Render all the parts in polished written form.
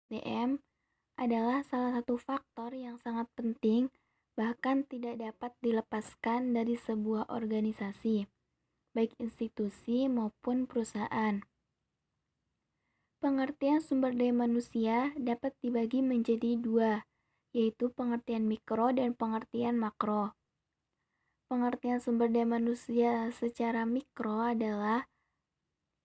SDM adalah salah satu faktor yang sangat penting, bahkan tidak dapat dilepaskan dari sebuah organisasi, baik institusi maupun perusahaan. Pengertian sumber daya manusia dapat dibagi menjadi dua, yaitu pengertian mikro dan pengertian makro. Pengertian sumber daya manusia secara mikro adalah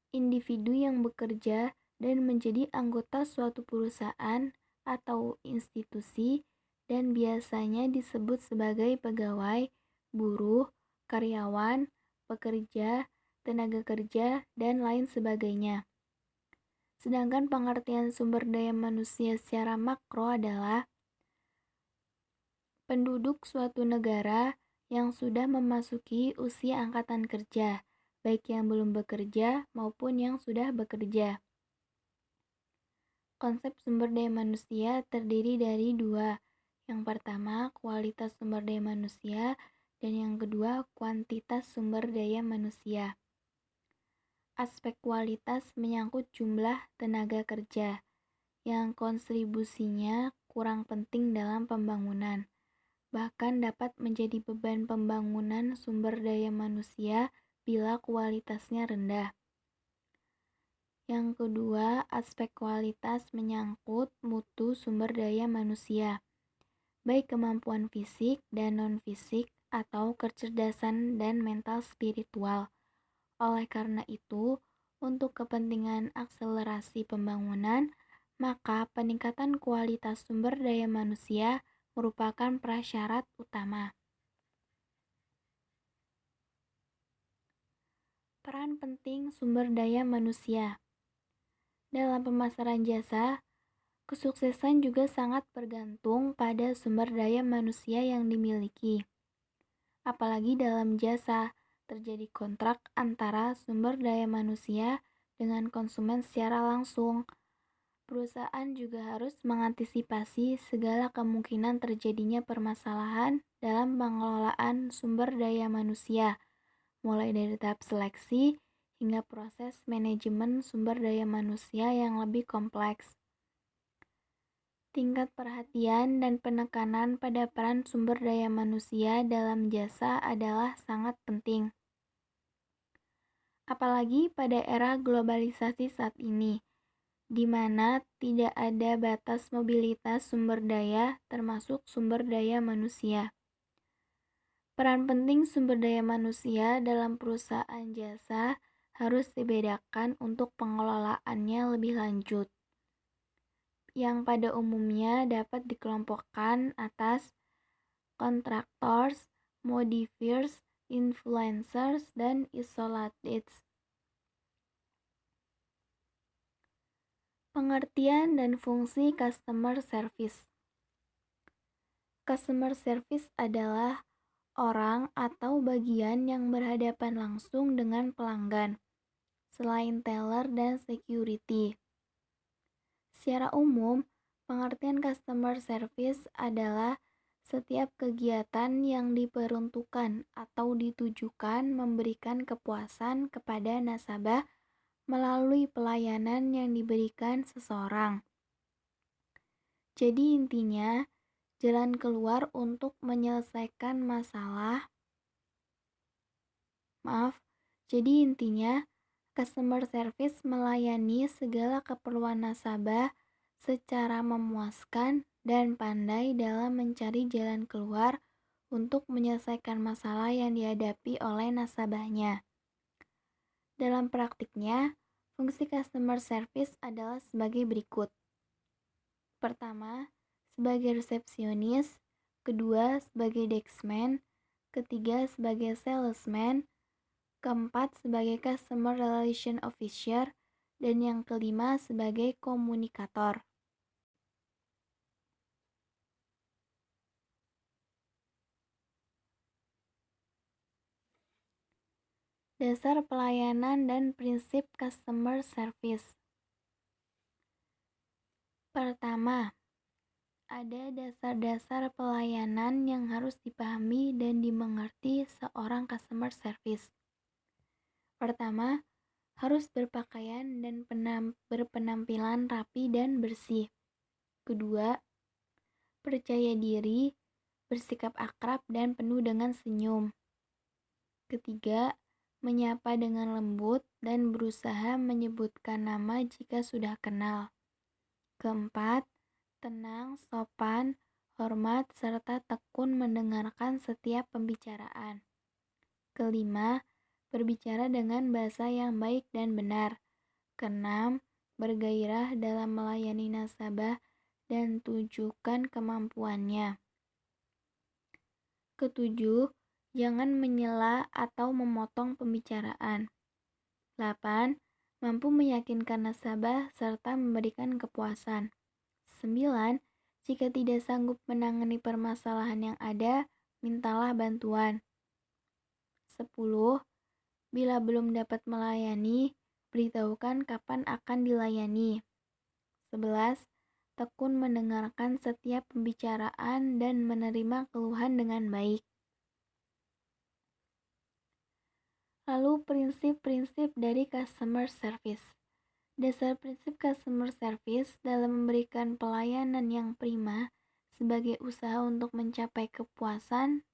individu yang bekerja dan menjadi anggota suatu perusahaan atau institusi dan biasanya disebut sebagai pegawai, buruh, karyawan, pekerja, tenaga kerja, dan lain sebagainya. Sedangkan pengertian sumber daya manusia secara makro adalah penduduk suatu negara yang sudah memasuki usia angkatan kerja, baik yang belum bekerja maupun yang sudah bekerja. Konsep sumber daya manusia terdiri dari dua. Yang pertama, kualitas sumber daya manusia, dan yang kedua, kuantitas sumber daya manusia. Aspek kualitas menyangkut jumlah tenaga kerja, yang kontribusinya kurang penting dalam pembangunan, bahkan dapat menjadi beban pembangunan sumber daya manusia bila kualitasnya rendah. Yang kedua, aspek kualitas menyangkut mutu sumber daya manusia, baik kemampuan fisik dan non-fisik atau kecerdasan dan mental spiritual. Oleh karena itu, untuk kepentingan akselerasi pembangunan, maka peningkatan kualitas sumber daya manusia merupakan prasyarat utama. Peran penting sumber daya manusia dalam pemasaran jasa. Kesuksesan juga sangat bergantung pada sumber daya manusia yang dimiliki. Apalagi dalam jasa, terjadi kontrak antara sumber daya manusia dengan konsumen secara langsung. Perusahaan juga harus mengantisipasi segala kemungkinan terjadinya permasalahan dalam pengelolaan sumber daya manusia, mulai dari tahap seleksi hingga proses manajemen sumber daya manusia yang lebih kompleks. Tingkat perhatian dan penekanan pada peran sumber daya manusia dalam jasa adalah sangat penting. Apalagi pada era globalisasi saat ini, di mana tidak ada batas mobilitas sumber daya termasuk sumber daya manusia. Peran penting sumber daya manusia dalam perusahaan jasa harus dibedakan untuk pengelolaannya lebih lanjut, yang pada umumnya dapat dikelompokkan atas contractors, modifiers, influencers, dan isolateds. Pengertian dan fungsi customer service. Customer service adalah orang atau bagian yang berhadapan langsung dengan pelanggan, selain teller dan security. Secara umum, pengertian customer service adalah setiap kegiatan yang diperuntukkan atau ditujukan memberikan kepuasan kepada nasabah melalui pelayanan yang diberikan seseorang. Jadi intinya, jalan keluar untuk menyelesaikan masalah. Jadi intinya, customer service melayani segala keperluan nasabah secara memuaskan dan pandai dalam mencari jalan keluar untuk menyelesaikan masalah yang dihadapi oleh nasabahnya. Dalam praktiknya, fungsi customer service adalah sebagai berikut. Pertama, sebagai resepsionis, kedua sebagai deskman, ketiga sebagai salesman, keempat sebagai customer relation officer, dan yang kelima sebagai komunikator. Dasar pelayanan dan prinsip customer service. Pertama, ada dasar-dasar pelayanan yang harus dipahami dan dimengerti seorang customer service. Pertama, harus berpakaian dan berpenampilan rapi dan bersih. Kedua, percaya diri, bersikap akrab dan penuh dengan senyum. Ketiga, menyapa dengan lembut dan berusaha menyebutkan nama jika sudah kenal. Keempat, tenang, sopan, hormat, serta tekun mendengarkan setiap pembicaraan. Kelima, berbicara dengan bahasa yang baik dan benar. Keenam, bergairah dalam melayani nasabah dan tunjukkan kemampuannya. Ketujuh, jangan menyela atau memotong pembicaraan. 8. Mampu meyakinkan nasabah serta memberikan kepuasan. 9. Jika tidak sanggup menangani permasalahan yang ada, mintalah bantuan. 10. Bila belum dapat melayani, beritahukan kapan akan dilayani. 11. Tekun mendengarkan setiap pembicaraan dan menerima keluhan dengan baik. Lalu prinsip-prinsip dari customer service. Dasar prinsip customer service dalam memberikan pelayanan yang prima sebagai usaha untuk mencapai kepuasan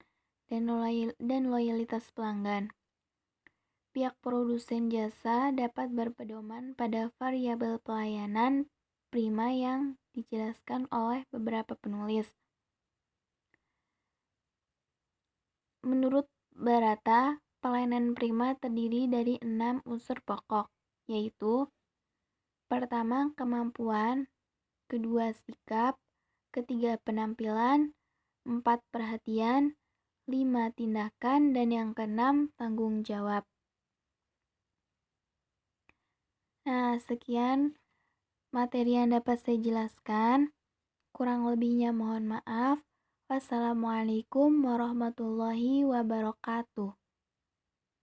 dan loyalitas pelanggan. Pihak produsen jasa dapat berpedoman pada variabel pelayanan prima yang dijelaskan oleh beberapa penulis. Menurut Barata, pelayanan prima terdiri dari 6 unsur pokok, yaitu pertama, kemampuan, kedua, sikap, ketiga, penampilan, 4, perhatian, 5, tindakan, dan yang keenam, tanggung jawab. Nah, sekian materi yang dapat saya jelaskan. Kurang lebihnya mohon maaf. Wassalamualaikum warahmatullahi wabarakatuh.